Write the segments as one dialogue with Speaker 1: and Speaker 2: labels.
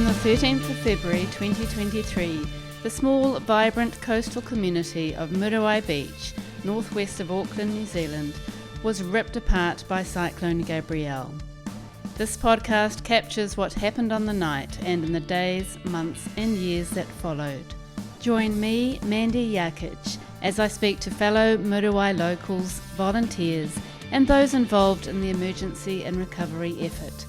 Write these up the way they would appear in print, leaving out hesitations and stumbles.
Speaker 1: the 13th of February 2023, the small, vibrant coastal community of Muriwai Beach, northwest of Auckland, New Zealand, was ripped apart by Cyclone Gabrielle. This podcast captures what happened on the night and in the days, months and years that followed. Join me, Mandy Jakic, as I speak to fellow Muriwai locals, volunteers and those involved in the emergency and recovery effort.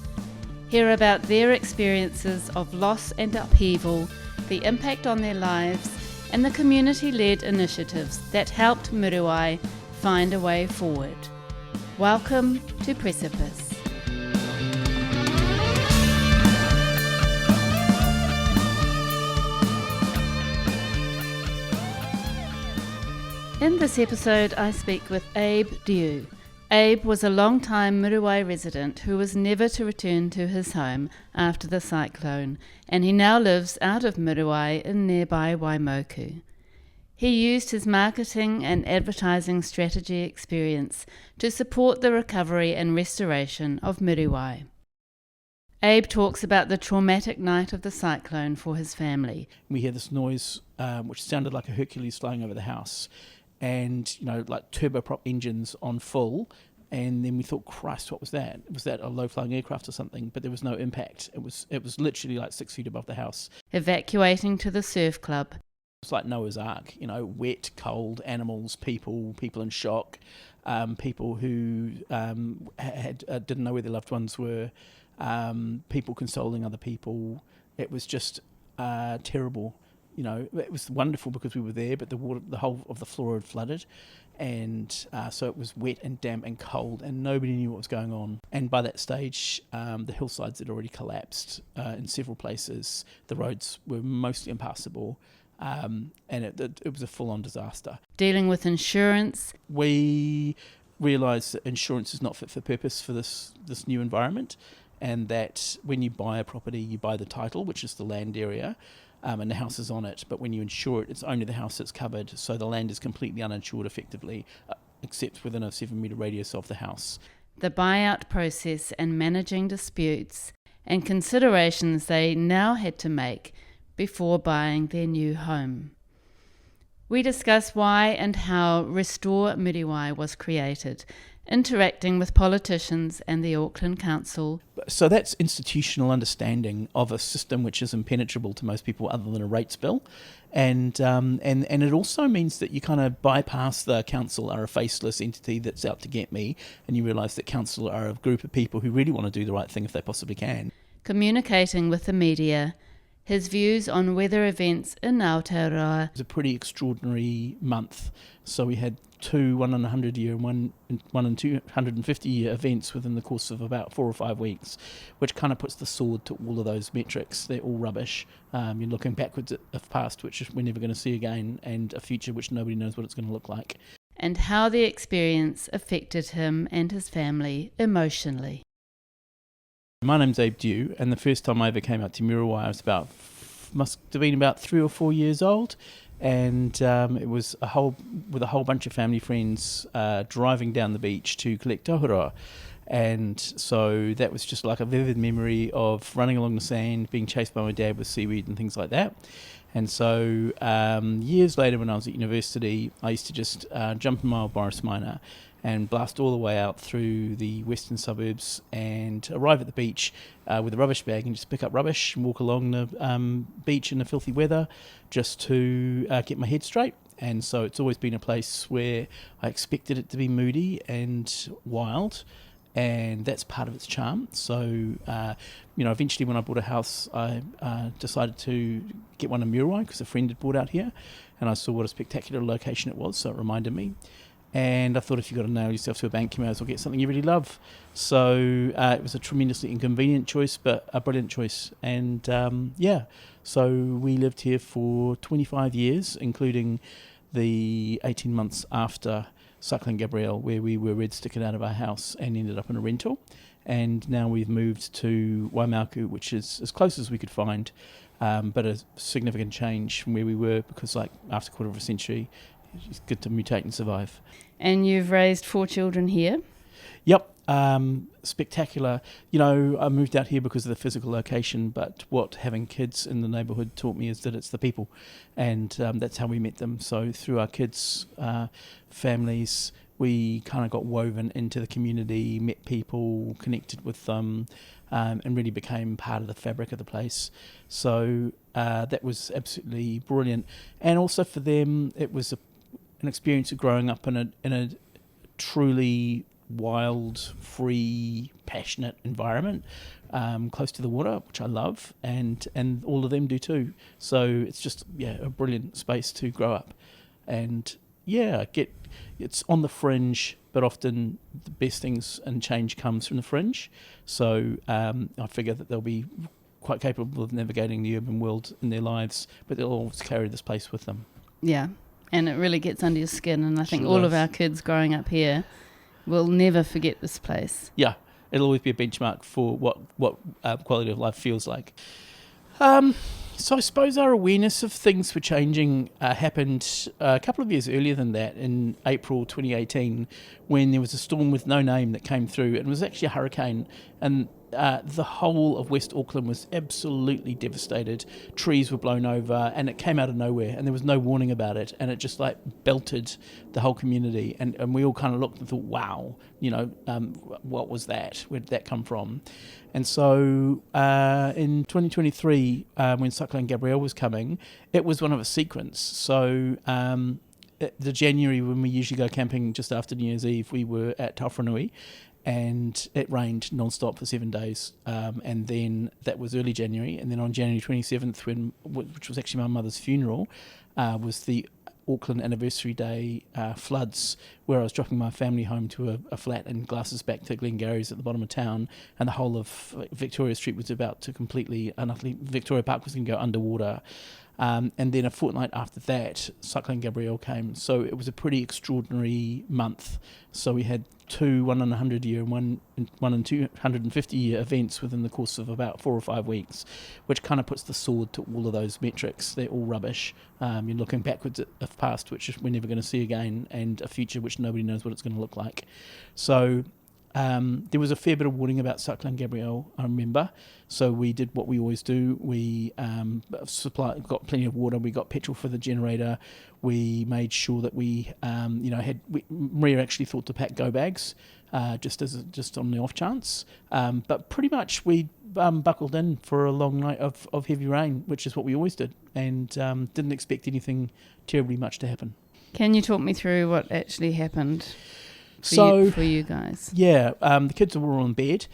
Speaker 1: Hear about their experiences of loss and upheaval, the impact on their lives, and the community-led initiatives that helped Muriwai find a way forward. Welcome to Precipice. In this episode, I speak with Abe Dew. Abe was a long-time Muriwai resident who was never to return to his home after the cyclone, and he now lives out of Muriwai in nearby Waimauku. He used his marketing and advertising strategy experience to support the recovery and restoration of Muriwai. Abe talks about the traumatic night of the cyclone for his family.
Speaker 2: We hear this noise which sounded like a Hercules flying over the house, and like turboprop engines on full, and then we thought, Christ, what was that? Was that a low-flying aircraft or something? But there was no impact. It was literally like 6 feet above the house.
Speaker 1: Evacuating to the surf club.
Speaker 2: It's like Noah's Ark, wet, cold, animals, people in shock, people who didn't know where their loved ones were, people consoling other people. It was just terrible. It was wonderful because we were there, but the water, the whole of the floor had flooded, and so it was wet and damp and cold, and nobody knew what was going on. And by that stage, the hillsides had already collapsed in several places. The roads were mostly impassable, and it was a full-on disaster.
Speaker 1: Dealing with insurance.
Speaker 2: We realised that insurance is not fit for purpose for this new environment, and that when you buy a property, you buy the title, which is the land area, and the house is on it, but when you insure it, it's only the house that's covered, so the land is completely uninsured effectively, except within a 7-metre radius of the house.
Speaker 1: The buyout process and managing disputes, and considerations they now had to make before buying their new home. We discuss why and how Restore Muriwai was created, interacting with politicians and the Auckland Council.
Speaker 2: So that's institutional understanding of a system which is impenetrable to most people other than a rates bill. And it also means that you kind of bypass the council are a faceless entity that's out to get me, and you realise that council are a group of people who really want to do the right thing if they possibly can.
Speaker 1: Communicating with the media, his views on weather events in Aotearoa.
Speaker 2: It was a pretty extraordinary month. So we had 2 1 in 100 year and one in 250 year events within the course of about 4 or 5 weeks, which kind of puts the sword to all of those metrics. They're all rubbish. You're looking backwards at a past which we're never going to see again, and a future which nobody knows what it's going to look like.
Speaker 1: And how the experience affected him and his family emotionally.
Speaker 2: My name's Abe Dew, and the first time I ever came out to Muriwai, I was must have been about 3 or 4 years old, and it was with a whole bunch of family friends driving down the beach to collect tauhara. And so that was just like a vivid memory of running along the sand, being chased by my dad with seaweed and things like that. And so years later, when I was at university, I used to just jump in my old Boris Minor and blast all the way out through the western suburbs and arrive at the beach with a rubbish bag and just pick up rubbish and walk along the beach in the filthy weather just to get my head straight. And so it's always been a place where I expected it to be moody and wild, and that's part of its charm. So, eventually when I bought a house, I decided to get one in Muriwai because a friend had bought out here, and I saw what a spectacular location it was, so it reminded me. And I thought, if you've got to nail yourself to a bank, you may as well get something you really love. So it was a tremendously inconvenient choice, but a brilliant choice. And so we lived here for 25 years, including the 18 months after Cyclone Gabrielle, where we were red stickered out of our house and ended up in a rental. And now we've moved to Waimauku, which is as close as we could find, but a significant change from where we were, because after a quarter of a century, it's good to mutate and survive.
Speaker 1: And you've raised 4 children here?
Speaker 2: Yep. spectacular. You know, I moved out here because of the physical location, but what having kids in the neighbourhood taught me is that it's the people, and that's how we met them. So through our kids' families, we kind of got woven into the community, met people, connected with them, and really became part of the fabric of the place. So that was absolutely brilliant. And also for them, it was an experience of growing up in a truly wild, free, passionate environment, close to the water, which I love, and all of them do too. So it's just a brilliant space to grow up, and it's on the fringe, but often the best things and change comes from the fringe. So I figure that they'll be quite capable of navigating the urban world in their lives, but they'll always carry this place with them.
Speaker 1: Yeah, and it really gets under your skin, and I think
Speaker 2: Sure
Speaker 1: all
Speaker 2: does.
Speaker 1: of our kids growing up here will never forget this place.
Speaker 2: Yeah, it'll always be a benchmark for what quality of life feels like. So I suppose our awareness of things for changing happened a couple of years earlier than that, in April 2018, when there was a storm with no name that came through. It was actually a hurricane, and the whole of West Auckland was absolutely devastated. Trees were blown over, and it came out of nowhere, and there was no warning about it, and it just like belted the whole community, and we all kind of looked and thought, wow, what was that? Where did that come from? And so in 2023, when Cyclone Gabrielle was coming, it was one of a sequence. So the January, when we usually go camping just after New Year's Eve, we were at Tawharanui, and it rained non-stop for 7 days. And then that was early January. And then on January 27th, which was actually my mother's funeral, was the Auckland Anniversary Day floods, where I was dropping my family home to a flat in Glasses back to Glengarry's at the bottom of town, and the whole of Victoria Street was about to completely, Victoria Park was going to go underwater. And then a fortnight after that, Cyclone Gabrielle came. So it was a pretty extraordinary month. So we had 2 1 in 100 year and one in 250 year events within the course of about 4 or 5 weeks, which kind of puts the sword to all of those metrics. They're all rubbish. You're looking backwards at a past which we're never going to see again, and a future which nobody knows what it's going to look like. So there was a fair bit of warning about Cyclone Gabrielle, I remember. So we did what we always do. We got plenty of water. We got petrol for the generator. We made sure that we, Maria actually thought to pack go bags, just on the off chance. But pretty much we buckled in for a long night of heavy rain, which is what we always did, and didn't expect anything terribly much to happen.
Speaker 1: Can you talk me through what actually happened for you guys?
Speaker 2: Yeah, the kids were all in bed,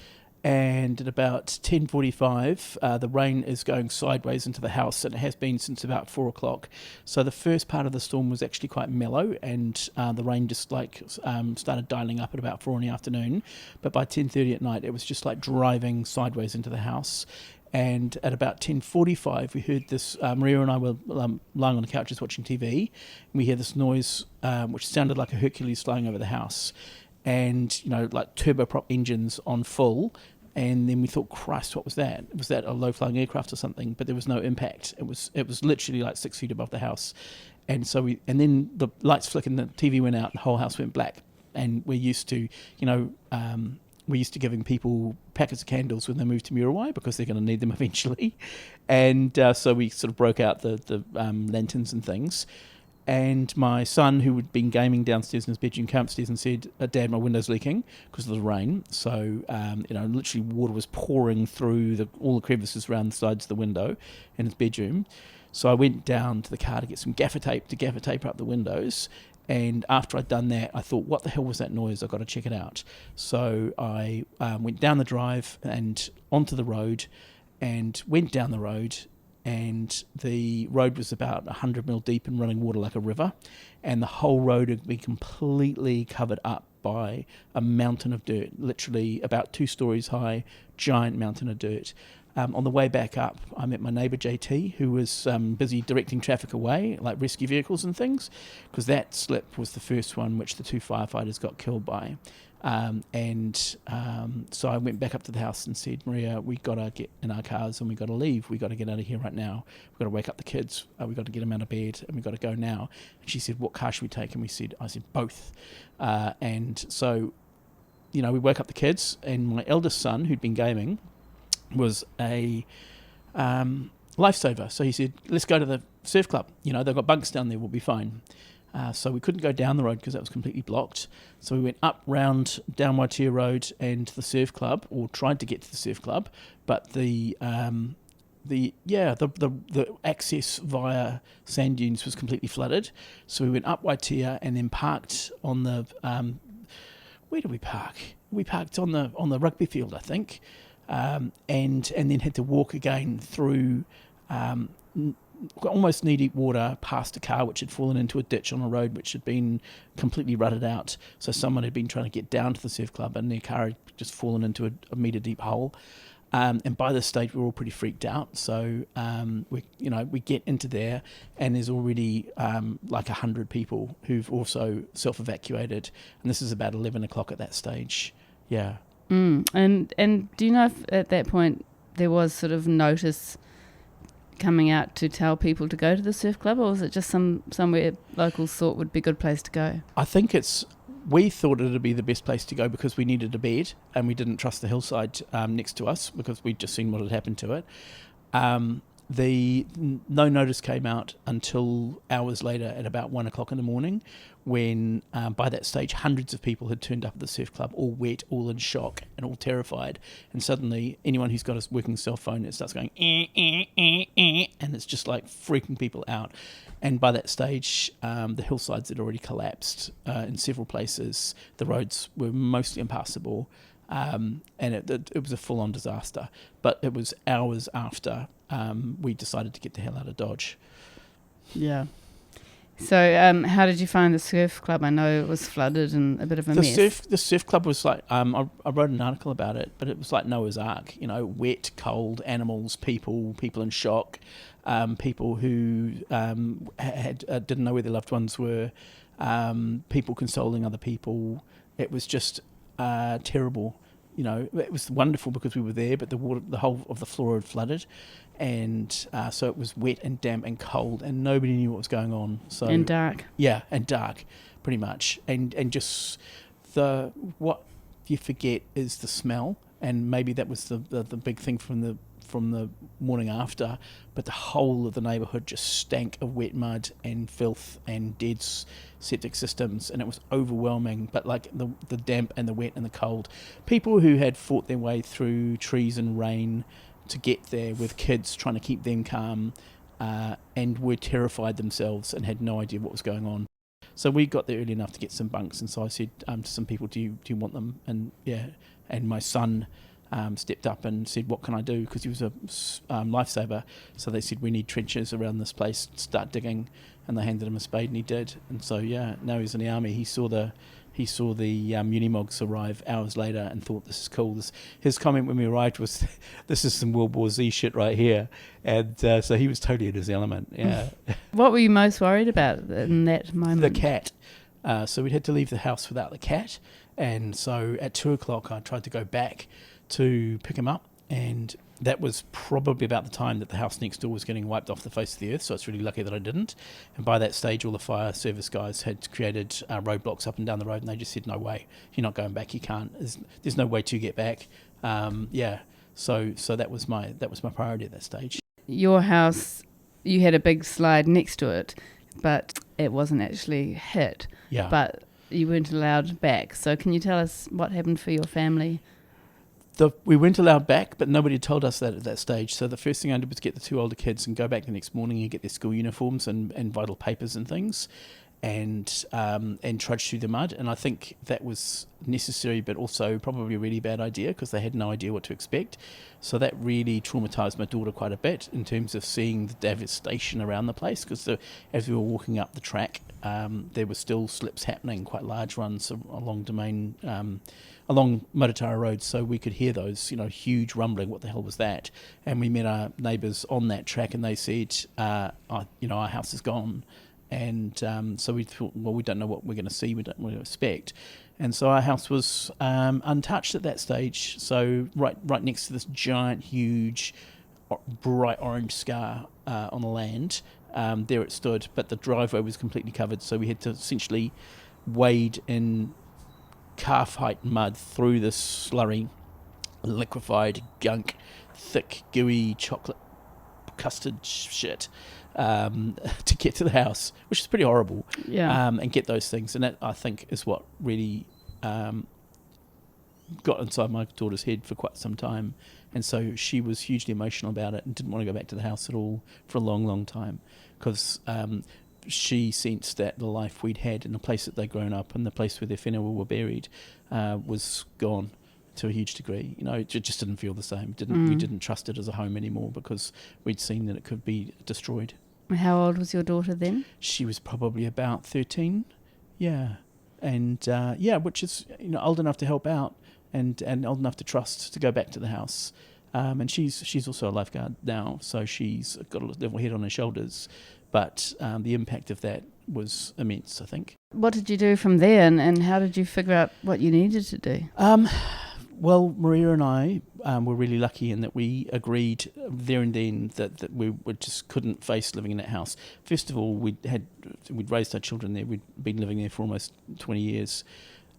Speaker 2: and at about 10:45, the rain is going sideways into the house, and it has been since about 4 o'clock. So the first part of the storm was actually quite mellow, and the rain just started dialing up at about 4 in the afternoon. But by 10:30 at night, it was just like driving sideways into the house. And at about 10:45, we heard this. Maria and I were lying on the couches watching TV, and we hear this noise, which sounded like a Hercules flying over the house, and like turboprop engines on full. And then we thought, Christ, what was that? Was that a low-flying aircraft or something? But there was no impact. It was literally like 6 feet above the house, and then the lights flickered, and the TV went out, and the whole house went black. And we're used to, giving people packets of candles when they move to Muriwai, because they're going to need them eventually. And so we sort of broke out the lanterns and things. And my son, who had been gaming downstairs in his bedroom, came upstairs and said, Dad, my window's leaking because of the rain. So, literally water was pouring through all the crevices around the sides of the window in his bedroom. So I went down to the car to get some gaffer tape up the windows. And after I'd done that, I thought, what the hell was that noise? I've got to check it out. So I went down the drive and onto the road, and went down the road, and the road was about 100 mil deep and running water like a river, and the whole road had been completely covered up by a mountain of dirt, literally about 2 stories high, giant mountain of dirt. On the way back up, I met my neighbour JT, who was busy directing traffic away, like rescue vehicles and things, because that slip was the first one which the 2 firefighters got killed by. So I went back up to the house and said, Maria, we got to get in our cars and we got to leave. We got to get out of here right now. We got to wake up the kids. We got to get them out of bed, and we got to go now. And she said, what car should we take? And I said, both. And so we woke up the kids, and my eldest son, who'd been gaming, was a lifesaver. So he said, let's go to the surf club. They've got bunks down there, we'll be fine. So we couldn't go down the road because that was completely blocked. So we went up round down Waitea Road and to the surf club, or tried to get to the surf club, but the access via sand dunes was completely flooded. So we went up Waitea and then parked on the where did we park? We parked on the rugby field, I think, and then had to walk again through almost knee-deep water past a car which had fallen into a ditch on a road which had been completely rutted out. So someone had been trying to get down to the surf club and their car had just fallen into a metre-deep hole. And by this stage, we were all pretty freaked out. So we get into there, and there's already like 100 people who've also self-evacuated, and this is about 11 o'clock at that stage. Yeah.
Speaker 1: And do you know if at that point there was sort of notice coming out to tell people to go to the surf club, or was it just somewhere locals thought would be a good place to go? I
Speaker 2: think we thought it would be the best place to go because we needed a bed and we didn't trust the hillside next to us because we'd just seen what had happened to it. No notice came out until hours later at about 1 o'clock in the morning, when by that stage hundreds of people had turned up at the surf club, all wet, all in shock and all terrified. And suddenly anyone who's got a working cell phone, it starts going and it's just like freaking people out. And by that stage, the hillsides had already collapsed in several places. The roads were mostly impassable, and it was a full-on disaster. But it was hours after we decided to get the hell out of Dodge.
Speaker 1: Yeah. So how did you find the surf club? I know it was flooded and a bit of a mess.
Speaker 2: The surf club was like, I wrote an article about it, but it was like Noah's Ark, wet, cold, animals, people in shock, people who didn't know where their loved ones were, people consoling other people. It was just terrible. It was wonderful because we were there, but the whole of the floor had flooded, and so it was wet and damp and cold, and nobody knew what was going on. So
Speaker 1: and dark.
Speaker 2: Yeah, and dark, pretty much, and just what you forget is the smell, and maybe that was the big thing from the morning after. But the whole of the neighbourhood just stank of wet mud and filth and dead septic systems, and it was overwhelming. But like the damp and the wet and the cold, people who had fought their way through trees and rain to get there with kids trying to keep them calm, and were terrified themselves and had no idea what was going on. So we got there early enough to get some bunks, and so I said to some people, do you want them? And my son stepped up and said, what can I do? Because he was a lifesaver. So they said, we need trenches around this place, start digging, and they handed him a spade, and he did. And so now he's in the army. He saw the Unimogs arrive hours later and thought, this is cool. His comment when we arrived was, this is some World War Z shit right here. And so he was totally in his element. Yeah.
Speaker 1: What were you most worried about in that moment?
Speaker 2: The cat. So we'd had to leave the house without the cat. And so at 2 o'clock, I tried to go back to pick him up, and that was probably about the time that the house next door was getting wiped off the face of the earth, so it's really lucky that I didn't. And by that stage, all the fire service guys had created roadblocks up and down the road, and they just said, no way, you're not going back, you can't, there's no way to get back. So that was my priority at that stage.
Speaker 1: Your house, you had a big slide next to it, but it wasn't actually hit.
Speaker 2: Yeah.
Speaker 1: But you weren't allowed back. So can you tell us what happened for your family?
Speaker 2: We weren't allowed back, but nobody had told us that at that stage. So the first thing I did was get the two older kids and go back the next morning and get their school uniforms and vital papers and things, and trudge through the mud. And I think that was necessary, but also probably a really bad idea because they had no idea what to expect. So that really traumatised my daughter quite a bit in terms of seeing the devastation around the place, because as we were walking up the track, there were still slips happening, quite large ones along Muriwai Road, so we could hear those, huge rumbling. What the hell was that? And we met our neighbours on that track, and they said, our house is gone. And so we thought, well, we don't know what we're going to see, we don't know what to expect. And so our house was untouched at that stage. So right next to this giant, huge, bright orange scar on the land, there it stood, but the driveway was completely covered, so we had to essentially wade in calf-height mud through this slurry, liquefied gunk, thick, gooey chocolate custard shit to get to the house, which is pretty horrible.
Speaker 1: Yeah.
Speaker 2: And get those things. And that, I think, is what really got inside my daughter's head for quite some time. And so she was hugely emotional about it and didn't want to go back to the house at all for a long, long time, because she sensed that the life we'd had in the place that they'd grown up and the place where their whenua were buried was gone to a huge degree. It just didn't feel the same. We didn't trust it as a home anymore because we'd seen that it could be destroyed.
Speaker 1: How old was your daughter then?
Speaker 2: She was probably about 13, yeah. And, which is, old enough to help out and old enough to trust to go back to the house. And she's also a lifeguard now, so she's got a level head on her shoulders. But the impact of that was immense, I think.
Speaker 1: What did you do from there, and how did you figure out what you needed to do?
Speaker 2: Well, Maria and I were really lucky in that we agreed there and then that we just couldn't face living in that house. First of all, we'd raised our children there. We'd been living there for almost 20 years,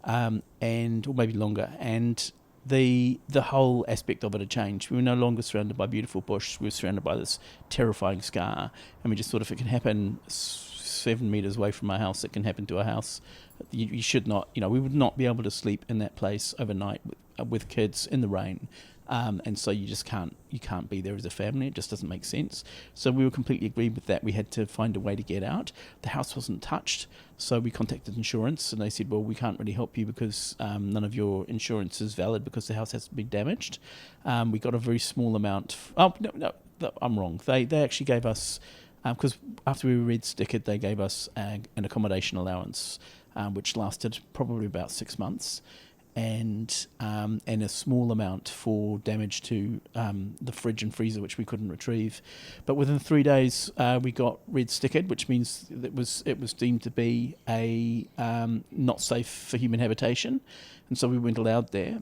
Speaker 2: or maybe longer. And the whole aspect of it had changed. We were no longer surrounded by beautiful bush. We were surrounded by this terrifying scar, and we just thought if it can happen 7 metres away from our house, it can happen to our house. You should not, we would not be able to sleep in that place overnight with kids in the rain, and so you can't be there as a family. It just doesn't make sense. So we were completely agreed with that. We had to find a way to get out. The house wasn't touched, so we contacted insurance, and they said, well, we can't really help you because none of your insurance is valid because the house has been damaged. We got a very small amount. No, I'm wrong. They actually gave us, because after we were red stickered, they gave us an accommodation allowance, which lasted probably about 6 months. And a small amount for damage to the fridge and freezer, which we couldn't retrieve. But within 3 days, we got red stickered, which means that it was deemed to be a not safe for human habitation, and so we weren't allowed there.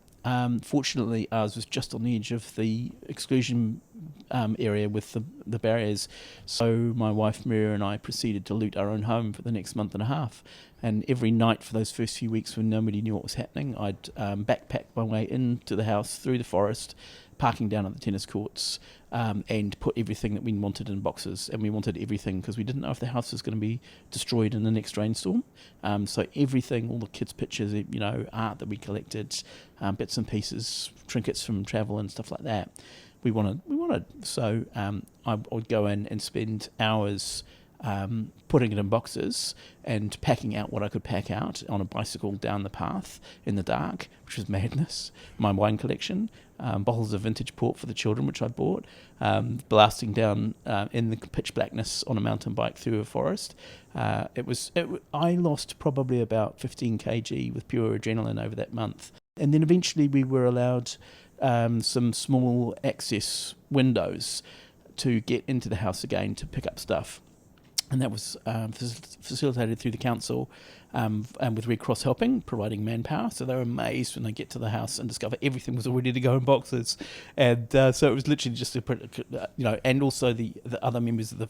Speaker 2: Fortunately, ours was just on the edge of the exclusion area with the barriers, so my wife Maria and I proceeded to loot our own home for the next month and a half. And every night for those first few weeks when nobody knew what was happening, I'd backpack my way into the house through the forest, parking down at the tennis courts, and put everything that we wanted in boxes. And we wanted everything because we didn't know if the house was going to be destroyed in the next rainstorm. So everything, all the kids' pictures, art that we collected, bits and pieces, trinkets from travel and stuff like that, we wanted. So I would go in and spend hours putting it in boxes and packing out what I could pack out on a bicycle down the path in the dark, which was madness. My wine collection, bottles of vintage port for the children, which I bought, blasting down in the pitch blackness on a mountain bike through a forest. I lost probably about 15 kg with pure adrenaline over that month. And then eventually we were allowed some small access windows to get into the house again to pick up stuff. And that was facilitated through the council and with Red Cross helping, providing manpower. So they were amazed when they get to the house and discover everything was all ready to go in boxes. And so it was literally just and also the other members of the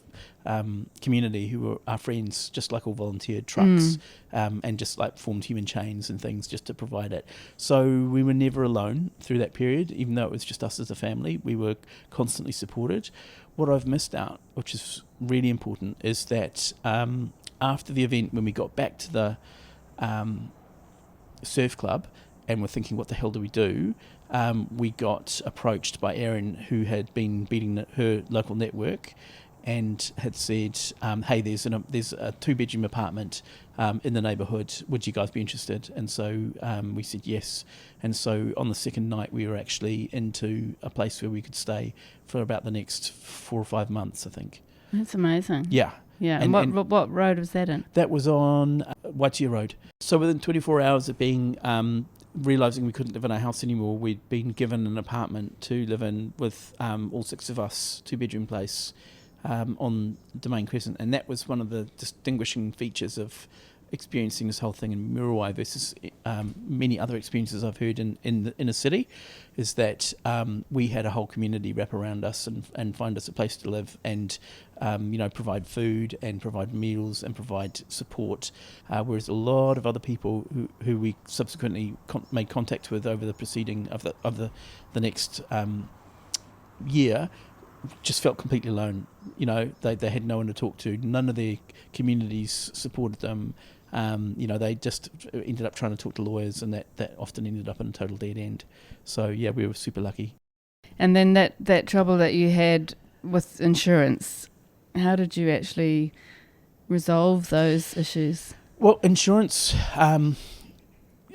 Speaker 2: community who were our friends, just like all volunteered trucks, and just like formed human chains and things just to provide it. So we were never alone through that period, even though it was just us as a family. We were constantly supported. What I've missed out, which is really important, is that after the event, when we got back to the surf club and we're thinking, what the hell do we do? We got approached by Erin, who had been beating her local network and had said, hey, there's a 2-bedroom apartment in the neighbourhood. Would you guys be interested? And so we said yes. And so on the second night, we were actually into a place where we could stay for about the next 4 or 5 months, I think.
Speaker 1: That's amazing.
Speaker 2: Yeah.
Speaker 1: Yeah. And what road was that in?
Speaker 2: That was on Waimauku Road. So within 24 hours of being realising we couldn't live in our house anymore, we'd been given an apartment to live in with all 6 of us, 2-bedroom place on Domain Crescent. And that was one of the distinguishing features of experiencing this whole thing in Muriwai versus many other experiences I've heard in the inner city is that we had a whole community wrap around us and find us a place to live and provide food and provide meals and provide support, whereas a lot of other people who we subsequently made contact with over the proceeding of the next year just felt completely alone. They had no one to talk to. None of their communities supported them. They just ended up trying to talk to lawyers, and that often ended up in a total dead end. So yeah, we were super lucky.
Speaker 1: And then that trouble that you had with insurance, how did you actually resolve those issues?
Speaker 2: Well, insurance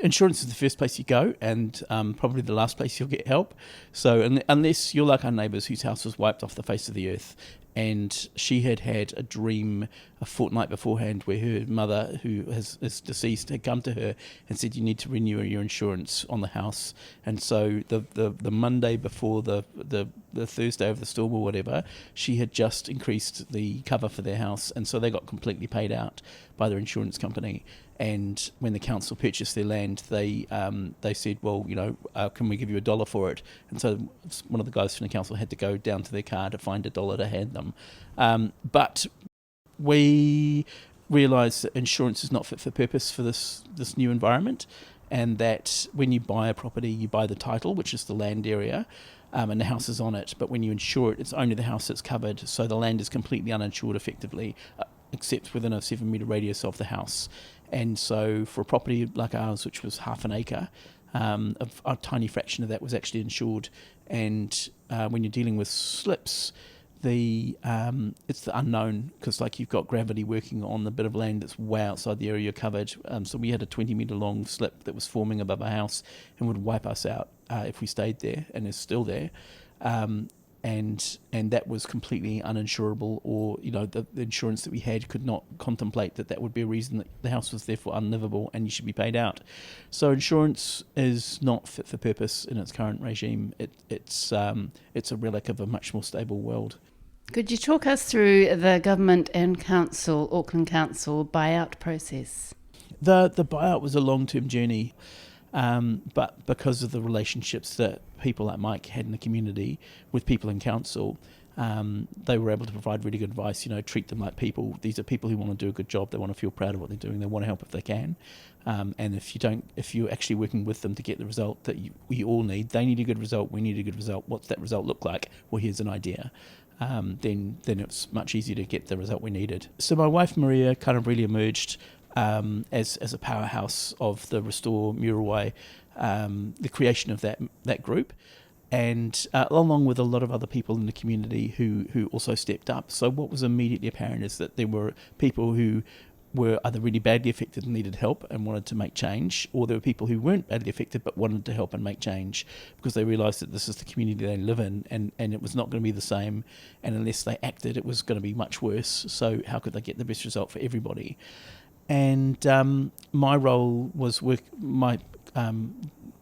Speaker 2: is the first place you go, and probably the last place you'll get help. So unless you're like our neighbours whose house was wiped off the face of the earth, and she had a dream a fortnight beforehand where her mother, who is deceased, had come to her and said, you need to renew your insurance on the house. And so the Monday before the Thursday of the storm or whatever, she had just increased the cover for their house, and so they got completely paid out by their insurance company. And when the council purchased their land, they said, well, can we give you $1 for it? And so one of the guys from the council had to go down to their car to find $1 to hand them. But we realised that insurance is not fit for purpose for this new environment, and that when you buy a property, you buy the title, which is the land area, and the house is on it. But when you insure it, it's only the house that's covered, so the land is completely uninsured effectively, except within a 7-metre radius of the house. And so for a property like ours, which was half an acre, a tiny fraction of that was actually insured. And when you're dealing with slips, it's the unknown, because you've got gravity working on the bit of land that's way outside the area you're covered. So we had a 20-metre long slip that was forming above our house and would wipe us out if we stayed there, and is still there. And that was completely uninsurable, or the insurance that we had could not contemplate that would be a reason that the house was therefore unlivable and you should be paid out. So insurance is not fit for purpose in its current regime. It's a relic of a much more stable world.
Speaker 1: Could you talk us through the government and council, Auckland Council, buyout process?
Speaker 2: The buyout was a long-term journey. But because of the relationships that people like Mike had in the community with people in council, they were able to provide really good advice. Treat them like people. These are people who want to do a good job. They want to feel proud of what they're doing. They want to help if they can. And if you're actually working with them to get the result that we all need, they need a good result. We need a good result. What's that result look like? Well, here's an idea. Then it's much easier to get the result we needed. So my wife Maria kind of really emerged as a powerhouse of the Restore Muriwai, the creation of that group, and along with a lot of other people in the community who also stepped up. So what was immediately apparent is that there were people who were either really badly affected and needed help and wanted to make change, or there were people who weren't badly affected but wanted to help and make change because they realised that this is the community they live in, and it was not going to be the same, and unless they acted it was going to be much worse. So how could they get the best result for everybody? And my role was my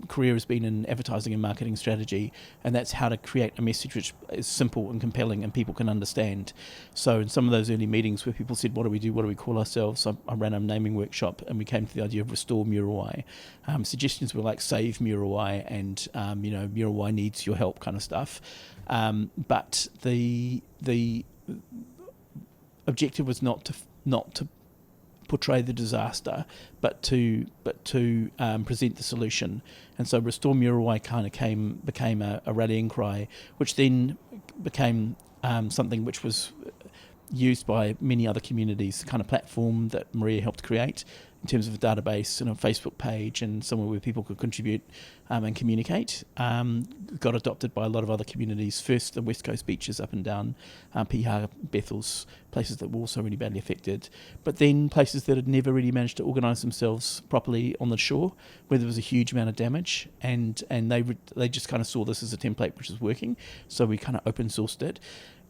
Speaker 2: career has been in advertising and marketing strategy, and that's how to create a message which is simple and compelling and people can understand. So in some of those early meetings where people said, what do we do, what do we call ourselves, I ran a naming workshop and we came to the idea of Restore Muriwai. Suggestions were like Save Muriwai and Muriwai needs your help kind of stuff. But the objective was not to portray the disaster, but to present the solution. And so Restore Muriwai kind of became a rallying cry, which then became something which was used by many other communities, the kind of platform that Maria helped create in terms of a database and a Facebook page and somewhere where people could contribute and communicate. Got adopted by a lot of other communities. First, the West Coast beaches up and down, Piha, Bethel's, places that were also really badly affected. But then places that had never really managed to organise themselves properly on the shore, where there was a huge amount of damage, and they just kind of saw this as a template which was working. So we kind of open sourced it.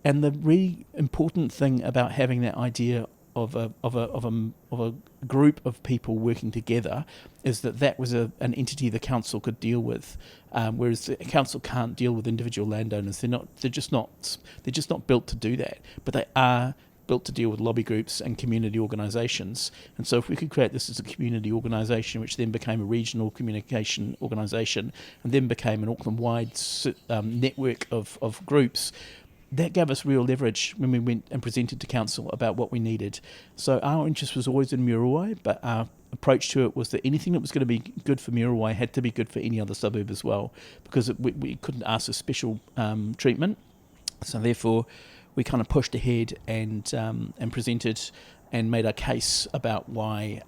Speaker 2: And the really important thing about having that idea of a group of people working together is that was an entity the council could deal with, whereas the council can't deal with individual landowners. They're just not built to do that. But they are built to deal with lobby groups and community organisations. And so if we could create this as a community organisation, which then became a regional communication organisation and then became an Auckland-wide network of groups, that gave us real leverage when we went and presented to council about what we needed. So our interest was always in Muriwai, but our approach to it was that anything that was going to be good for Muriwai had to be good for any other suburb as well, because we couldn't ask for special treatment. So therefore, we kind of pushed ahead and presented and made a case about why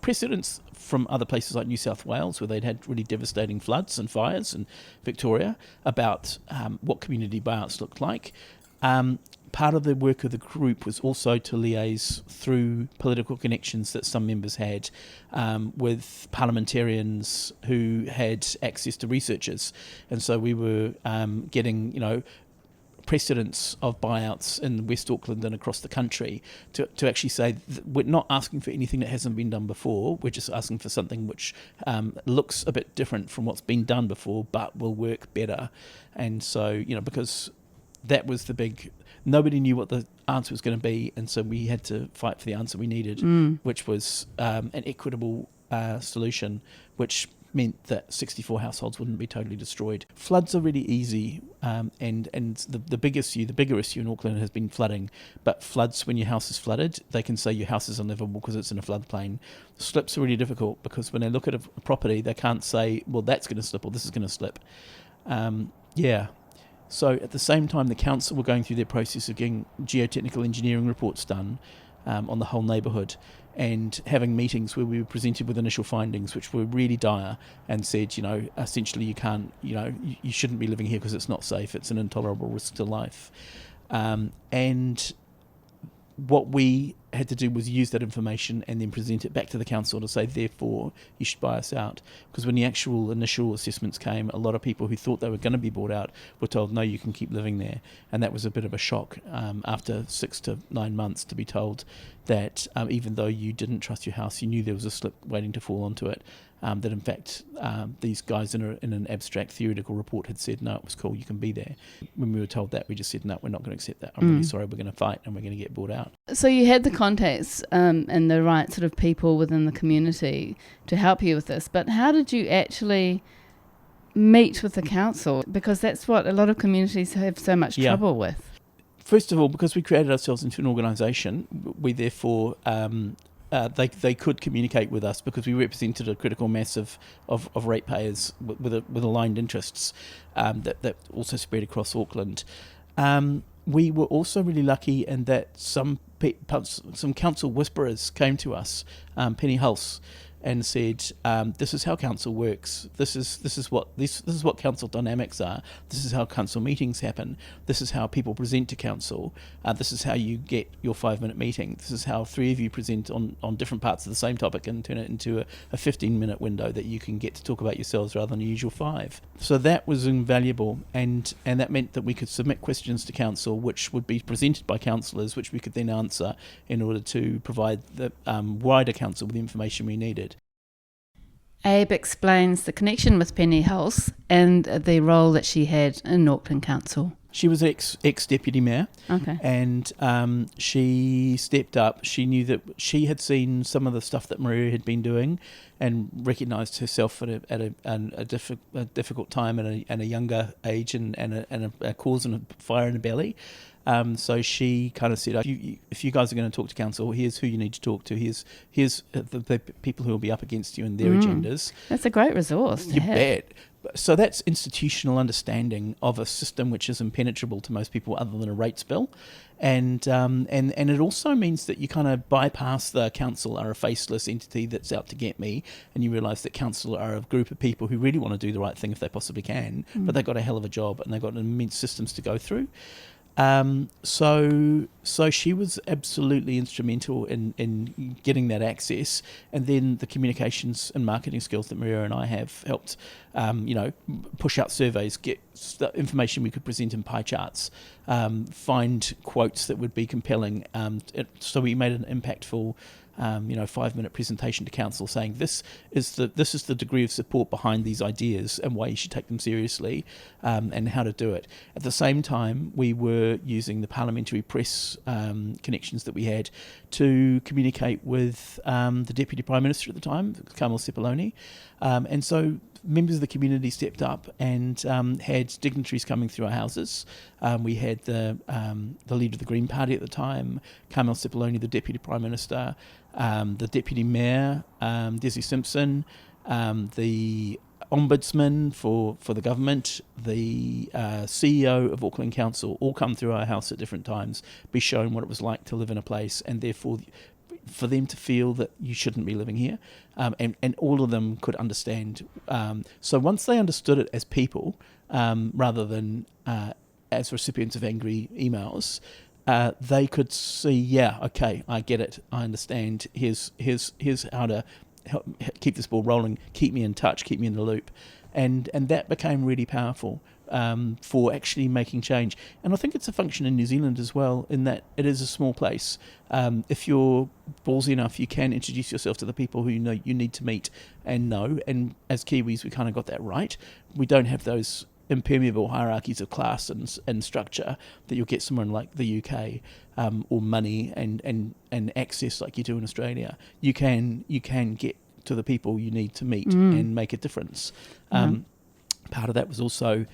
Speaker 2: precedents from other places like New South Wales, where they'd had really devastating floods and fires, and Victoria, about what community buyouts looked like. Part of the work of the group was also to liaise through political connections that some members had with parliamentarians who had access to researchers. And so we were getting, precedents of buyouts in West Auckland and across the country to actually say that we're not asking for anything that hasn't been done before. We're just asking for something which looks a bit different from what's been done before, but will work better. And so, because that was the big... Nobody knew what the answer was going to be, and so we had to fight for the answer we needed, which was an equitable solution, which meant that 64 households wouldn't be totally destroyed. Floods are really easy, and the bigger issue in Auckland has been flooding. But floods, when your house is flooded, they can say your house is unlivable because it's in a floodplain. Slips are really difficult because when they look at a property, they can't say, well, that's going to slip or this is going to slip. So at the same time, the council were going through their process of getting geotechnical engineering reports done on the whole neighbourhood, and having meetings where we were presented with initial findings which were really dire and said, essentially you can't, you shouldn't be living here because it's not safe, it's an intolerable risk to life. And what we had to do was use that information and then present it back to the council to say, therefore, you should buy us out. Because when the actual initial assessments came, a lot of people who thought they were going to be bought out were told, no, you can keep living there. And that was a bit of a shock after 6 to 9 months to be told that even though you didn't trust your house, you knew there was a slip waiting to fall onto it, that in fact these guys in an abstract theoretical report had said, no, it was cool, you can be there. When we were told that, we just said, no, we're not going to accept that. I'm really sorry, we're going to fight and we're going to get bought out.
Speaker 1: So you had the contacts and the right sort of people within the community to help you with this, but how did you actually meet with the council? Because that's what a lot of communities have so much trouble with.
Speaker 2: First of all, because we created ourselves into an organisation, we therefore... they could communicate with us because we represented a critical mass of ratepayers with aligned interests that also spread across Auckland. We were also really lucky in that some council whisperers came to us, Penny Hulse, and said, "This is how council works. This is what council dynamics are. This is how council meetings happen. This is how people present to council. This is how you get your 5-minute meeting. This is how 3 of you present on different parts of the same topic and turn it into a 15-minute window that you can get to talk about yourselves rather than the usual 5." So that was invaluable, and that meant that we could submit questions to council, which would be presented by councillors, which we could then answer in order to provide the wider council with the information we needed.
Speaker 1: Abe explains the connection with Penny Hulse and the role that she had in Auckland Council.
Speaker 2: She was ex-deputy mayor,
Speaker 1: okay,
Speaker 2: and she stepped up. She knew that she had seen some of the stuff that Maria had been doing and recognised herself at a difficult time and a younger age and a cause and a fire in the belly. So she kind of said, if you guys are going to talk to council, here's who you need to talk to. Here's the people who will be up against you and their agendas.
Speaker 1: That's a great resource to have.
Speaker 2: Bet. So that's institutional understanding of a system which is impenetrable to most people other than a rates bill. And it also means that you kind of bypass the council are a faceless entity that's out to get me, and you realise that council are a group of people who really want to do the right thing if they possibly can, but they've got a hell of a job and they've got immense systems to go through. So she was absolutely instrumental in getting that access, and then the communications and marketing skills that Maria and I have helped, push out surveys, get information we could present in pie charts, find quotes that would be compelling. So we made an impactful 5-minute presentation to council saying this is the degree of support behind these ideas and why you should take them seriously, and how to do it. At the same time, we were using the parliamentary press connections that we had to communicate with the Deputy Prime Minister at the time, Carmel Cipollone, and so members of the community stepped up and had dignitaries coming through our houses. We had the leader of the Green Party at the time, Carmel Cipollone, the Deputy Prime Minister, the Deputy Mayor, Desi Simpson, the Ombudsman for the government, the CEO of Auckland Council, all come through our house at different times, be shown what it was like to live in a place, and therefore for them to feel that you shouldn't be living here, and all of them could understand. So once they understood it as people, rather than as recipients of angry emails, they could see, yeah, okay, I get it, I understand. Here's how to help keep this ball rolling, keep me in touch, keep me in the loop, and that became really powerful. For actually making change. And I think it's a function in New Zealand as well, in that it is a small place. If you're ballsy enough, you can introduce yourself to the people who you know you need to meet and know. And as Kiwis, we kind of got that right. We don't have those impermeable hierarchies of class and structure that you'll get somewhere in like the UK, or money and access like you do in Australia. You can get to the people you need to meet and make a difference. Part of that was also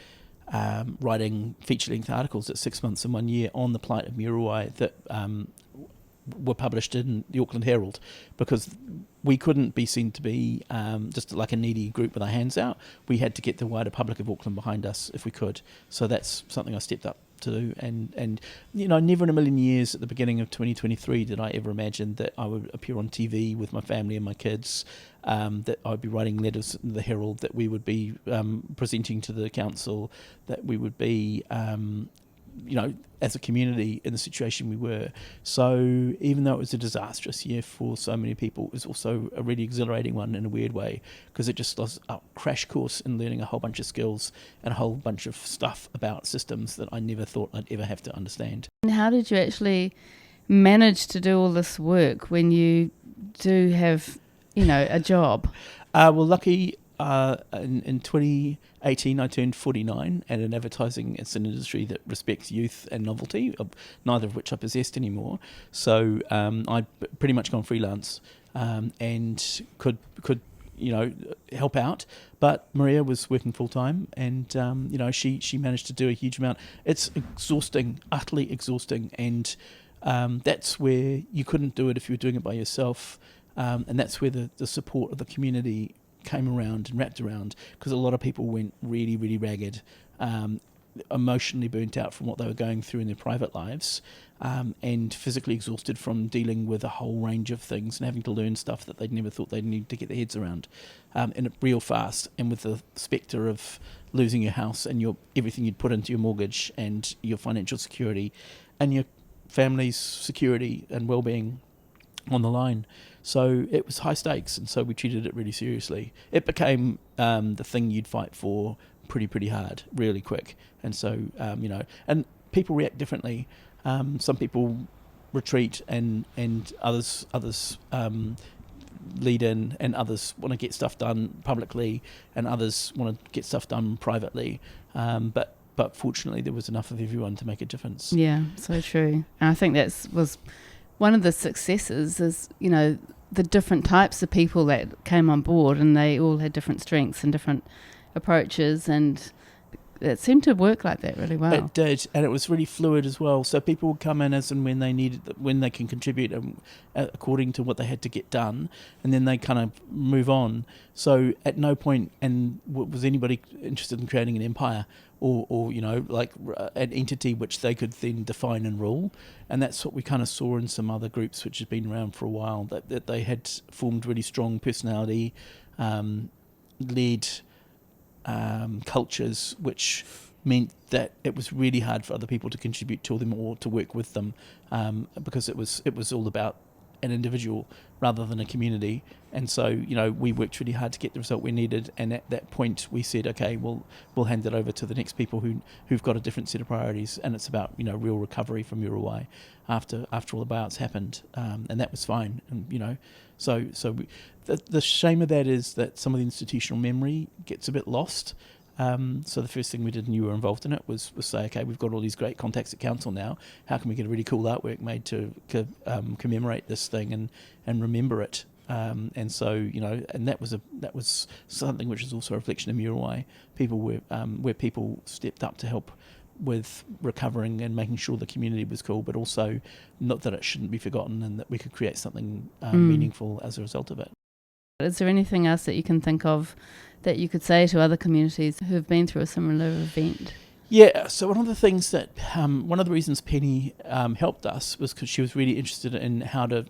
Speaker 2: writing feature-length articles at 6 months and 1 year on the plight of Muriwai that were published in the Auckland Herald, because we couldn't be seen to be just like a needy group with our hands out. We had to get the wider public of Auckland behind us if we could. So that's something I stepped up to do. And never in a million years at the beginning of 2023 did I ever imagine that I would appear on TV with my family and my kids, that I would be writing letters in the Herald, that we would be presenting to the council, that we would be, as a community in the situation we were. So even though it was a disastrous year for so many people, it was also a really exhilarating one in a weird way, because it just was a crash course in learning a whole bunch of skills and a whole bunch of stuff about systems that I never thought I'd ever have to understand.
Speaker 1: And how did you actually manage to do all this work when you do have, a job?
Speaker 2: Lucky. In 2018, I turned 49, and in advertising, it's an industry that respects youth and novelty, neither of which I possessed anymore. So I'd pretty much gone freelance, and could help out. But Maria was working full time, and she managed to do a huge amount. It's exhausting, utterly exhausting, and that's where you couldn't do it if you were doing it by yourself, and that's where the support of the community came around and wrapped around, because a lot of people went really, really ragged, emotionally burnt out from what they were going through in their private lives, and physically exhausted from dealing with a whole range of things and having to learn stuff that they'd never thought they'd need to get their heads around, and real fast, and with the spectre of losing your house and everything you'd put into your mortgage and your financial security and your family's security and well-being on the line. So it was high stakes, and so we treated it really seriously. It became the thing you'd fight for pretty hard, really quick. And so, and people react differently. Some people retreat, and others lead in, and others want to get stuff done publicly, and others want to get stuff done privately. But fortunately, there was enough of everyone to make a difference.
Speaker 1: Yeah, so true. And I think that was one of the successes is, the different types of people that came on board, and they all had different strengths and different approaches, and it seemed to work like that really well.
Speaker 2: It did, and it was really fluid as well. So people would come in as and when they needed, when they can contribute according to what they had to get done, and then they kind of move on. So at no point was anybody interested in creating an empire or an entity which they could then define and rule. And that's what we kind of saw in some other groups which had been around for a while, that they had formed really strong personality, led cultures, which meant that it was really hard for other people to contribute to them or to work with them, because it was all about an individual rather than a community. And so, we worked really hard to get the result we needed. And at that point, we said, okay, we'll hand it over to the next people who've got a different set of priorities. And it's about, real recovery from Muriwai after all the buyouts happened. And that was fine. And, the shame of that is that some of the institutional memory gets a bit lost. So the first thing we did, and you were involved in it, was say, okay, we've got all these great contacts at council now. How can we get a really cool artwork made to commemorate this thing and remember it? And so, and that was something which is also a reflection of Muriwai. People where people stepped up to help with recovering and making sure the community was cool, but also not that it shouldn't be forgotten and that we could create something meaningful as a result of it.
Speaker 1: Is there anything else that you can think of that you could say to other communities who have been through a similar event?
Speaker 2: Yeah, so one of the things that, one of the reasons Penny helped us was because she was really interested in how to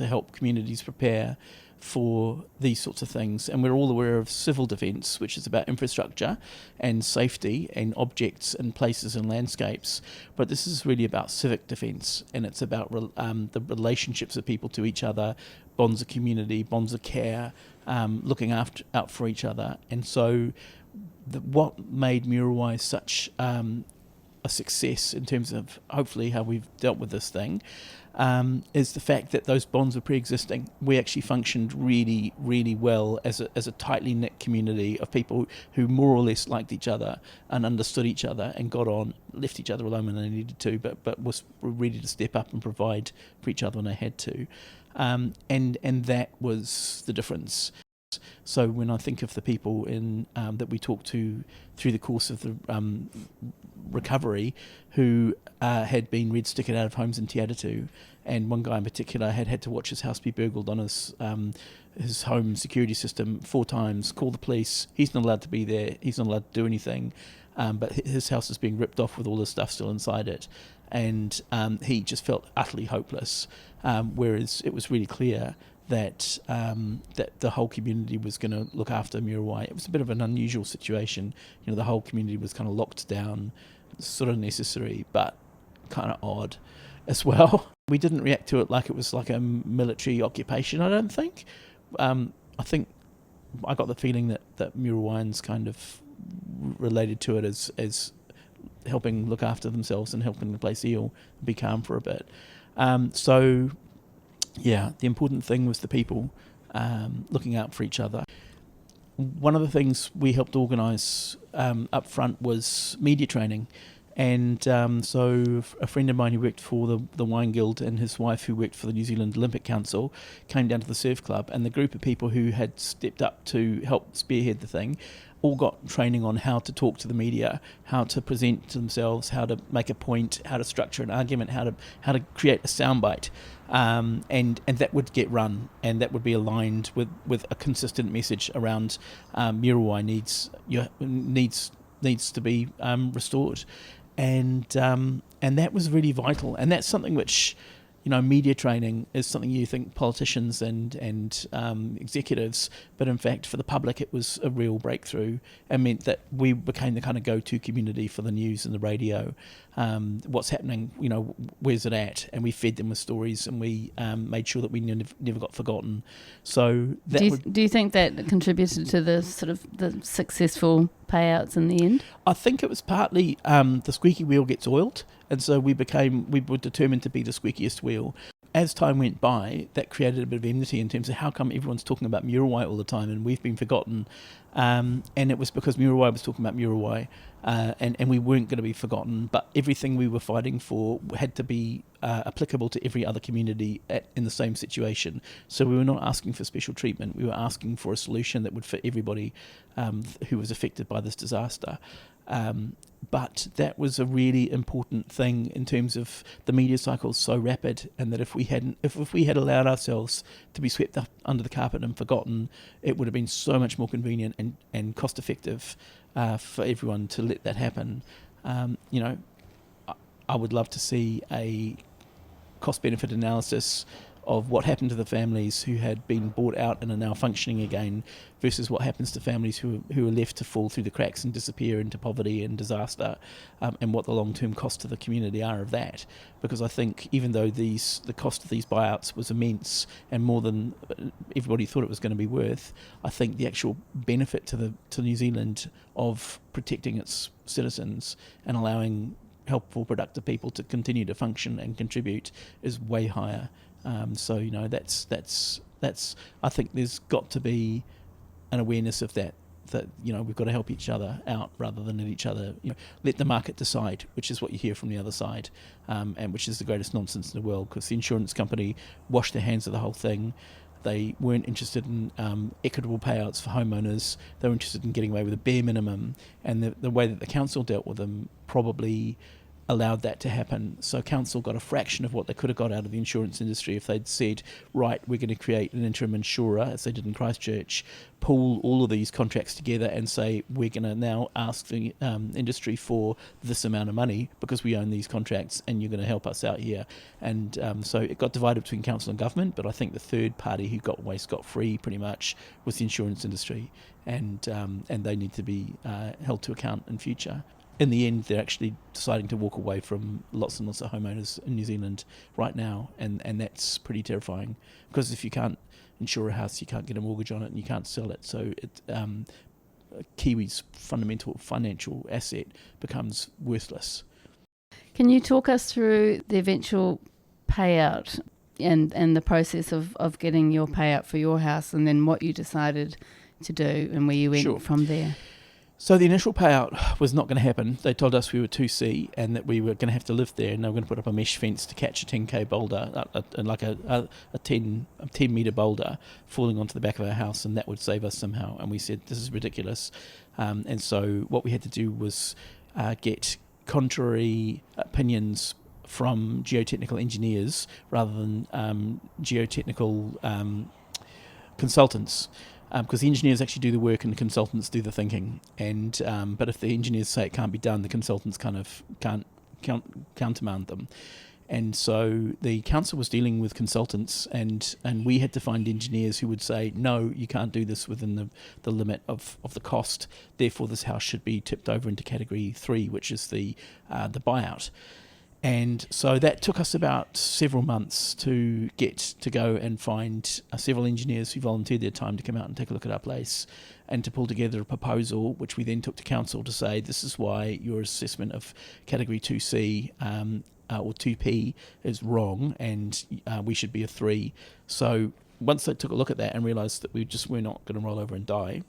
Speaker 2: help communities prepare for these sorts of things. And we're all aware of civil defence, which is about infrastructure and safety and objects and places and landscapes. But this is really about civic defence, and it's about the relationships of people to each other, bonds of community, bonds of care, looking out for each other. And so what made Muriwai such a success in terms of hopefully how we've dealt with this thing is the fact that those bonds were pre-existing. We actually functioned really, really well as a tightly knit community of people who more or less liked each other and understood each other and got on, left each other alone when they needed to, but were ready to step up and provide for each other when they had to. And that was the difference. So when I think of the people that we talked to through the course of the recovery who had been red stickered out of homes in Te Atatu, and one guy in particular had to watch his house be burgled on his home security system 4 times, call the police, he's not allowed to be there, he's not allowed to do anything, but his house is being ripped off with all this stuff still inside it. And he just felt utterly hopeless, whereas it was really clear that the whole community was going to look after Muriwai. It was a bit of an unusual situation. The whole community was kind of locked down, sort of necessary, but kind of odd as well. We didn't react to it like it was like a military occupation, I don't think. I think I got the feeling that Muriwaians kind of related to it as helping look after themselves and helping the place heal and be calm for a bit. Yeah, the important thing was the people looking out for each other. One of the things we helped organise up front was media training. And so a friend of mine who worked for the Wine Guild and his wife who worked for the New Zealand Olympic Council came down to the surf club, and the group of people who had stepped up to help spearhead the thing all got training on how to talk to the media, how to present to themselves, how to make a point, how to structure an argument, how to create a soundbite, and that would get run, and that would be aligned with a consistent message around Muriwai needs to be restored, and that was really vital, and that's something which, media training is something you think politicians and executives, but in fact for the public it was a real breakthrough and meant that we became the kind of go-to community for the news and the radio. What's happening, where's it at? And we fed them with stories, and we made sure that we never got forgotten. So that
Speaker 1: do you think that contributed to the sort of the successful payouts in the end?
Speaker 2: I think it was partly the squeaky wheel gets oiled, and so we were determined to be the squeakiest wheel. As time went by, that created a bit of enmity in terms of how come everyone's talking about Muriwai all the time and we've been forgotten. And it was because Muriwai was talking about Muriwai, and we weren't going to be forgotten, but everything we were fighting for had to be applicable to every other community in the same situation. So we were not asking for special treatment, we were asking for a solution that would fit everybody who was affected by this disaster. But that was a really important thing in terms of the media cycle so rapid, and that if we had allowed ourselves to be swept up under the carpet and forgotten, it would have been so much more convenient and cost effective for everyone to let that happen. I would love to see a cost benefit analysis of what happened to the families who had been bought out and are now functioning again versus what happens to families who are left to fall through the cracks and disappear into poverty and disaster, and what the long-term costs to the community are of that. Because I think even though the cost of these buyouts was immense and more than everybody thought it was going to be worth, I think the actual benefit to New Zealand of protecting its citizens and allowing helpful, productive people to continue to function and contribute is way higher. So that's I think there's got to be an awareness of that we've got to help each other out rather than let each other let the market decide, which is what you hear from the other side, and which is the greatest nonsense in the world, because the insurance company washed their hands of the whole thing. They weren't interested in equitable payouts for homeowners. They were interested in getting away with a bare minimum, and the way that the council dealt with them probably allowed that to happen. So council got a fraction of what they could have got out of the insurance industry if they'd said, right, we're going to create an interim insurer, as they did in Christchurch, pull all of these contracts together and say, we're going to now ask the industry for this amount of money because we own these contracts and you're going to help us out here. And so it got divided between council and government, but I think the third party who got away scot-free pretty much was the insurance industry, and they need to be held to account in future. In the end, they're actually deciding to walk away from lots and lots of homeowners in New Zealand right now, and that's pretty terrifying, because if you can't insure a house, you can't get a mortgage on it and you can't sell it. So Kiwi's fundamental financial asset becomes worthless.
Speaker 1: Can you talk us through the eventual payout and the process of getting your payout for your house, and then what you decided to do and where you went from there?
Speaker 2: So the initial payout was not going to happen. They told us we were 2C and that we were going to have to live there, and they were going to put up a mesh fence to catch a 10k boulder, like a 10 metre boulder falling onto the back of our house, and that would save us somehow. And we said, this is ridiculous. And so what we had to do was get contrary opinions from geotechnical engineers rather than geotechnical consultants. Because the engineers actually do the work and the consultants do the thinking, and but if the engineers say it can't be done, the consultants kind of can't countermand them. And so the council was dealing with consultants, and we had to find engineers who would say, no, you can't do this within the limit of the cost, therefore this house should be tipped over into category 3, which is the buyout. And so that took us about several months to get to go and find several engineers who volunteered their time to come out and take a look at our place, and to pull together a proposal, which we then took to council to say, this is why your assessment of category 2C or 2P is wrong, and we should be a 3. So once they took a look at that and realised that we're not going to roll over and die,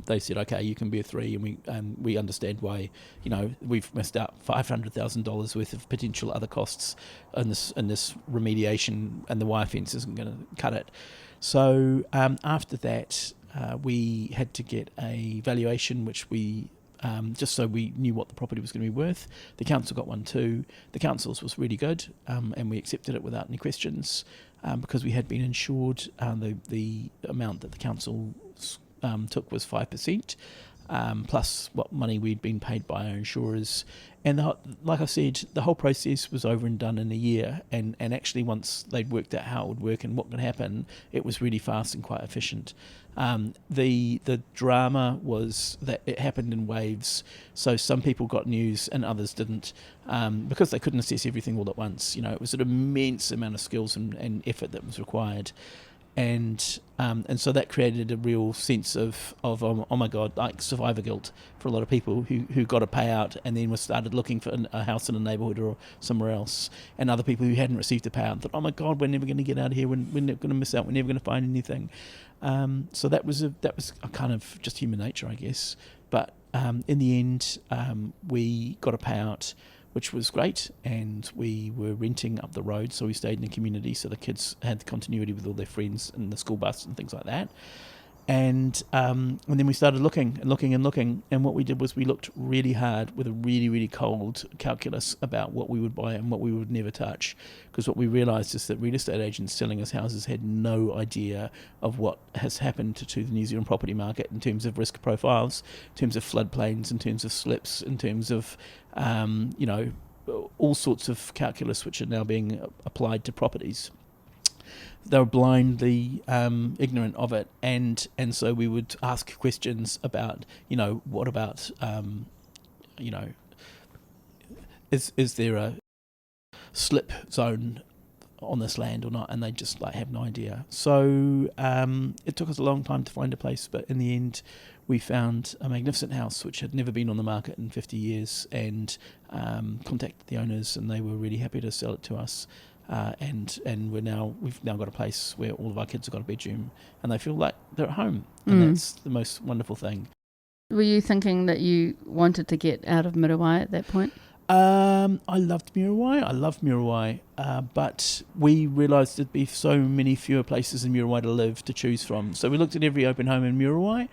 Speaker 2: they said, okay, you can be a 3, and we understand why we've missed out $500,000 worth of potential other costs in this remediation, and the wire fence isn't going to cut it. So after that, we had to get a valuation, which we just so we knew what the property was going to be worth. The council got one too. The council's was really good, and we accepted it without any questions, because we had been insured. The amount that the council took was 5%, plus what money we'd been paid by our insurers. And like I said, the whole process was over and done in a year, and actually once they'd worked out how it would work and what could happen, it was really fast and quite efficient. The drama was that it happened in waves, so some people got news and others didn't, because they couldn't assess everything all at once. It was an immense amount of skills and effort that was required. And so that created a real sense of oh my God, like survivor guilt for a lot of people who got a payout and then started looking for a house in a neighbourhood or somewhere else, and other people who hadn't received a payout thought, oh my God, we're never going to get out of here, we're never going to miss out, we're never going to find anything. So that was a kind of just human nature, I guess. But in the end, we got a payout, which was great, and we were renting up the road, so we stayed in the community, so the kids had the continuity with all their friends and the school bus and things like that. And then we started looking, and what we did was we looked really hard with a really, really cold calculus about what we would buy and what we would never touch, because what we realised is that real estate agents selling us houses had no idea of what has happened to the New Zealand property market in terms of risk profiles, in terms of floodplains, in terms of slips, in terms of all sorts of calculus which are now being applied to properties. They were blindly ignorant of it, and so we would ask questions about, what about, is there a slip zone on this land or not, and they just have no idea. So it took us a long time to find a place, but in the end we found a magnificent house which had never been on the market in 50 years, and contacted the owners, and they were really happy to sell it to us. And we've now got a place where all of our kids have got a bedroom, and they feel like they're at home, and that's the most wonderful thing.
Speaker 1: Were you thinking that you wanted to get out of Muriwai at that point?
Speaker 2: I loved Muriwai. I love Muriwai, but we realised there'd be so many fewer places in Muriwai to live, to choose from. So we looked at every open home in Muriwai,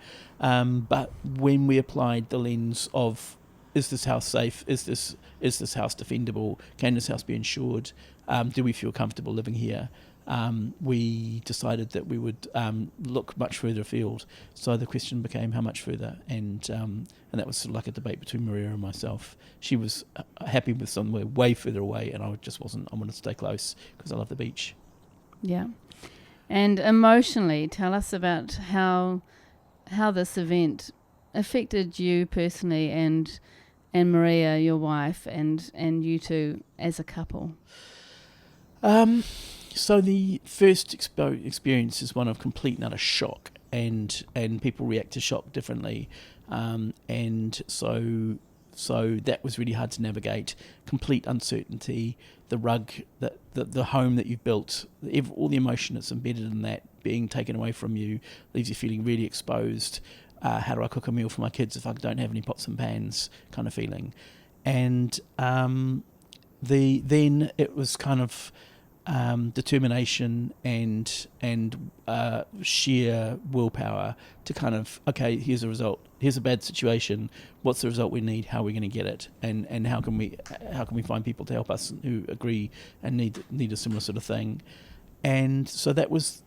Speaker 2: but when we applied the lens of, is this house safe? Is this house defendable? Can this house be insured? Do we feel comfortable living here? We decided that we would look much further afield. So the question became, how much further? And that was sort of like a debate between Maria and myself. She was happy with somewhere way further away, and I just wasn't. I wanted to stay close because I love the beach.
Speaker 1: Yeah. And emotionally, tell us about how this event affected you personally, and Maria, your wife, and you two as a couple.
Speaker 2: So the first experience is one of complete and utter shock, and people react to shock differently, and so that was really hard to navigate. Complete uncertainty, the rug, the home that you've built, all the emotion that's embedded in that being taken away from you leaves you feeling really exposed. How do I cook a meal for my kids if I don't have any pots and pans, kind of feeling. And then it was kind of determination and sheer willpower to kind of, okay, here's a result, here's a bad situation, what's the result we need, how are we going to get it, and how can we find people to help us who agree and need a similar sort of thing. And so that was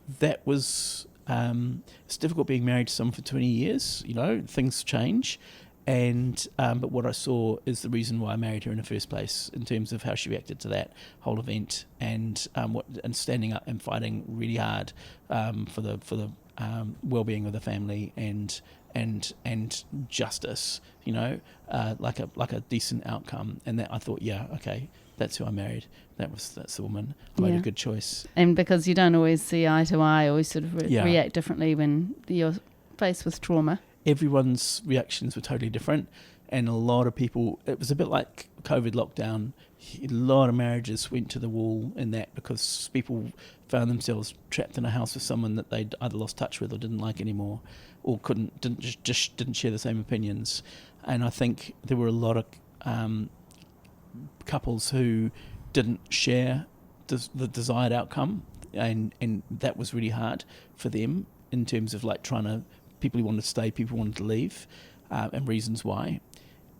Speaker 2: it's difficult being married to someone for 20 years, things change. And but what I saw is the reason why I married her in the first place, in terms of how she reacted to that whole event, and standing up and fighting really hard for the well-being of the family and justice, like a decent outcome. And that I thought, yeah, okay, that's who I married. That's the woman. I made a good choice.
Speaker 1: And because you don't always see eye to eye, always sort of react differently when you're faced with trauma. Everyone's
Speaker 2: reactions were totally different, and a lot of people, it was a bit like COVID lockdown. A lot of marriages went to the wall in that, because people found themselves trapped in a house with someone that they'd either lost touch with or didn't like anymore, or didn't share the same opinions. And I think there were a lot of couples who didn't share the desired outcome, and that was really hard for them, in terms of people who wanted to stay, people who wanted to leave, and reasons why,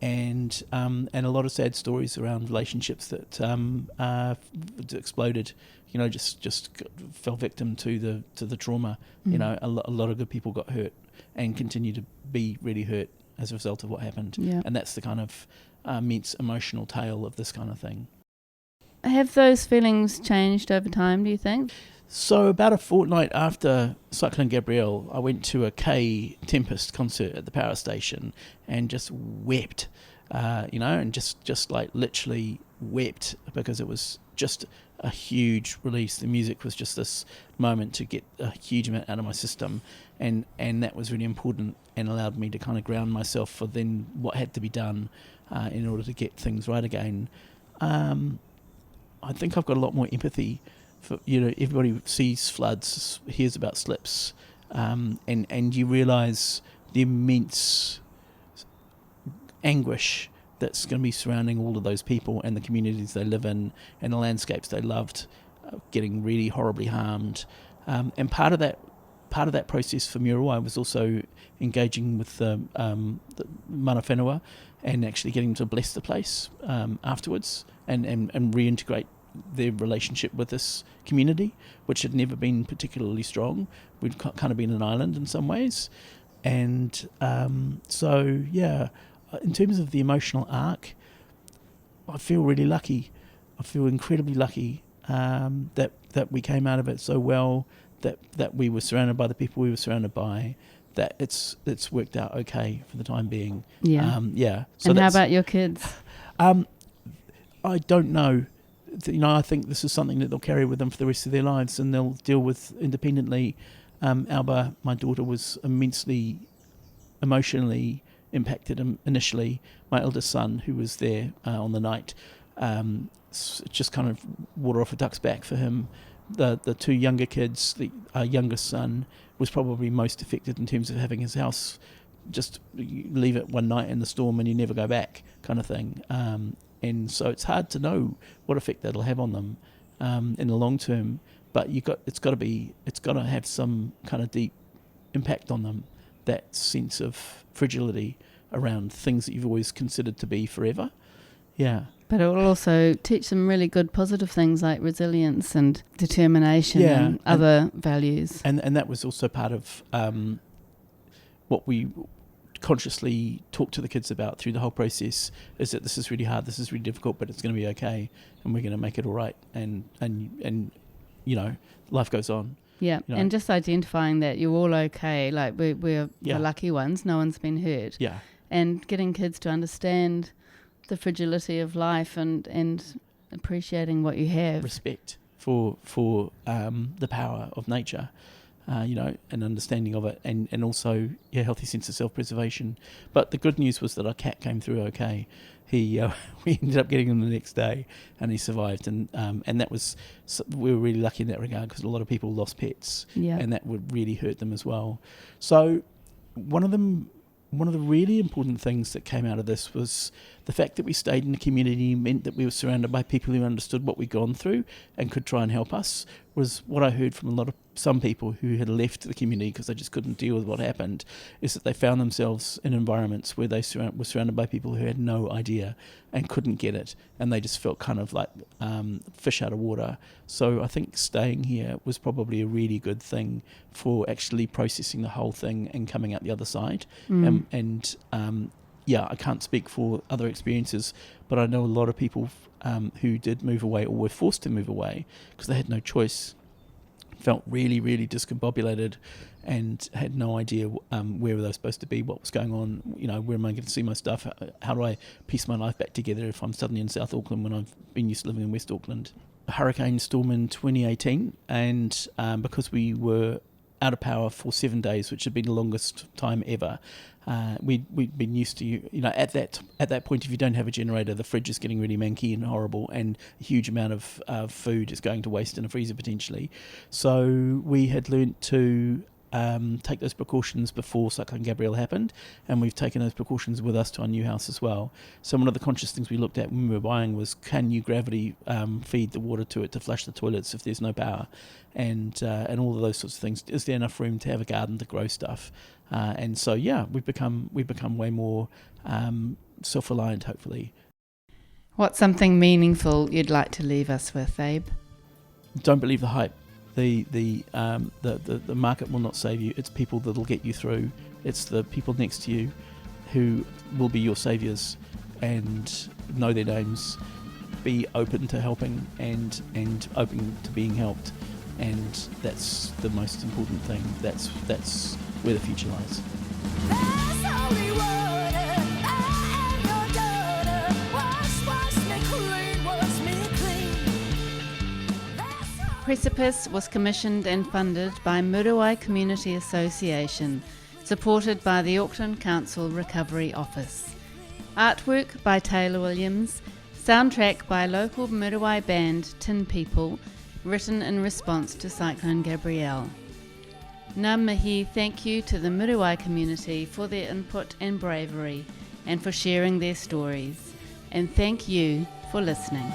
Speaker 2: and a lot of sad stories around relationships that exploded. Just fell victim to the trauma. A lot of good people got hurt and continue to be really hurt as a result of what happened. Yeah. And that's the kind of immense emotional tale of this kind of thing.
Speaker 1: Have those feelings changed over time, do you think?
Speaker 2: So about a fortnight after Cyclone Gabrielle, I went to a K Tempest concert at the power station and just wept, and just literally wept, because it was just a huge release. The music was just this moment to get a huge amount out of my system, and that was really important and allowed me to kind of ground myself for then what had to be done in order to get things right again. I think I've got a lot more empathy for, everybody sees floods, hears about slips, and you realise the immense anguish that's going to be surrounding all of those people and the communities they live in and the landscapes they loved, getting really horribly harmed. And part of that process for Muriwai was also engaging with the mana whenua and actually getting them to bless the place afterwards and reintegrate their relationship with this community, which had never been particularly strong. We'd kind of been an island in some ways. And in terms of the emotional arc, I feel really lucky. I feel incredibly lucky that we came out of it so well, that we were surrounded by the people we were surrounded by, that it's worked out okay for the time being.
Speaker 1: Yeah.
Speaker 2: So
Speaker 1: and how about your kids?
Speaker 2: I don't know. I think this is something that they'll carry with them for the rest of their lives, and they'll deal with independently. Alba, my daughter, was immensely emotionally impacted initially. My eldest son, who was there on the night, just kind of water off a duck's back for him. The two younger kids, our youngest son was probably most affected in terms of having his house, just you leave it one night in the storm and you never go back, kind of thing. And so it's hard to know what effect that'll have on them in the long term. But it's got to have some kind of deep impact on them. That sense of fragility around things that you've always considered to be forever. Yeah.
Speaker 1: But it will also teach them really good positive things like resilience and determination and other values.
Speaker 2: And that was also part of what we consciously talked to the kids about through the whole process, is that this is really hard, this is really difficult, but it's going to be okay, and we're going to make it all right. And life goes on.
Speaker 1: Yeah, and just identifying that you're all okay, like we're the lucky ones, no one's been hurt.
Speaker 2: Yeah. And
Speaker 1: getting kids to understand the fragility of life and appreciating what you have.
Speaker 2: Respect for the power of nature, and understanding of it, and also healthy sense of self-preservation. But the good news was that our cat came through okay. We ended up getting him the next day, and he survived. And that was, we were really lucky in that regard, because a lot of people lost pets, and that would really hurt them as well. So one of the really important things that came out of this was the fact that we stayed in the community meant that we were surrounded by people who understood what we'd gone through and could try and help us. Was what I heard from some people who had left the community because they just couldn't deal with what happened, is that they found themselves in environments where they were surrounded by people who had no idea and couldn't get it, and they just felt kind of like fish out of water. So I think staying here was probably a really good thing for actually processing the whole thing and coming out the other side. I can't speak for other experiences, but I know a lot of people who did move away or were forced to move away because they had no choice, felt really, really discombobulated and had no idea where were they supposed to be, what was going on, where am I going to see my stuff, how do I piece my life back together if I'm suddenly in South Auckland when I've been used to living in West Auckland. A hurricane storm in 2018, and because we were out of power for 7 days, which had been the longest time ever. We'd been used to, at that point, if you don't have a generator, the fridge is getting really manky and horrible, and a huge amount of food is going to waste in a freezer potentially. So we had learnt to take those precautions before Cyclone Gabrielle happened, and we've taken those precautions with us to our new house as well. So one of the conscious things we looked at when we were buying was, can you gravity feed the water to it to flush the toilets if there's no power, and all of those sorts of things. Is there enough room to have a garden to grow stuff? And so we've become way more self-reliant, hopefully.
Speaker 1: What's something meaningful you'd like to leave us with, Abe?
Speaker 2: Don't believe the hype. The market will not save you. It's people that'll get you through. It's the people next to you who will be your saviours, and know their names. Be open to helping and open to being helped, and that's the most important thing. That's where the future lies.
Speaker 1: Precipice was commissioned and funded by Muriwai Community Association, supported by the Auckland Council Recovery Office. Artwork by Taylor Williams, soundtrack by local Muriwai band Tin People, written in response to Cyclone Gabrielle. Ngā mihi, thank you to the Muriwai community for their input and bravery, and for sharing their stories. And thank you for listening.